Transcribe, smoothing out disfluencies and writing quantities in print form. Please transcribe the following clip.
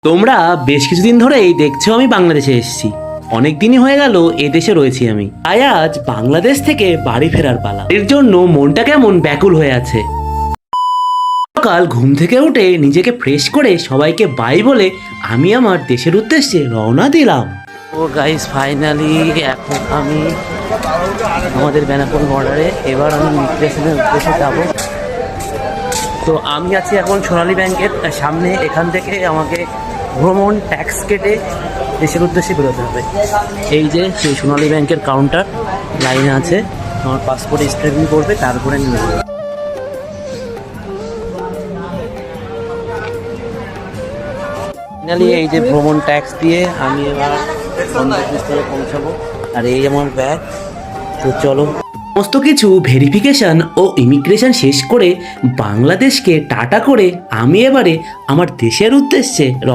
তোমরা বেশ কিছুদিন ধরেই দেখছো আমি বাংলাদেশে এসেছি। অনেক দিনই হয়ে গেল এ দেশে রয়েছি আমি। তাই আজ বাংলাদেশ থেকে বাড়ি ফেরার পালা। এর জন্য মনটা কেমন ব্যাকুল হয়ে আছে। সকাল ঘুম থেকে উঠে নিজেকে ফ্রেশ করে সবাইকে বাই বলে আমি আমার দেশের উদ্দেশ্যে রওনা দিলাম। ও গাইস, ফাইনালি এখন আমি আমাদের বেনাপোল বর্ডারে। এবার আমি ইমিগ্রেশনের উদ্দেশ্যে যাব। তো আমি আছি এখন সোনালী ব্যাংকের সামনে। এখান থেকে আমাকে ভ্রমণ ট্যাক্স কেটে দেশের উদ্দেশ্যে বেরোতে হবে। এই যে সেই সোনালী ব্যাংকের কাউন্টার, লাইনে আছে। আমার পাসপোর্ট স্ট্যাম্পিং করবে, তারপরে নিয়ে যাবে। ফাইনালি এই যে ভ্রমণ ট্যাক্স দিয়ে আমি এবার গন্তব্যস্থলে পৌঁছাবো। আর এই আমার ব্যাগ। তো চলো, সমস্ত কিছু ভেরিফিকেশন ও ইমিগ্রেশন শেষ করে বাংলাদেশকে টাটা করে আমি এবারে আমার দেশের উদ্দেশ্যে রওনা।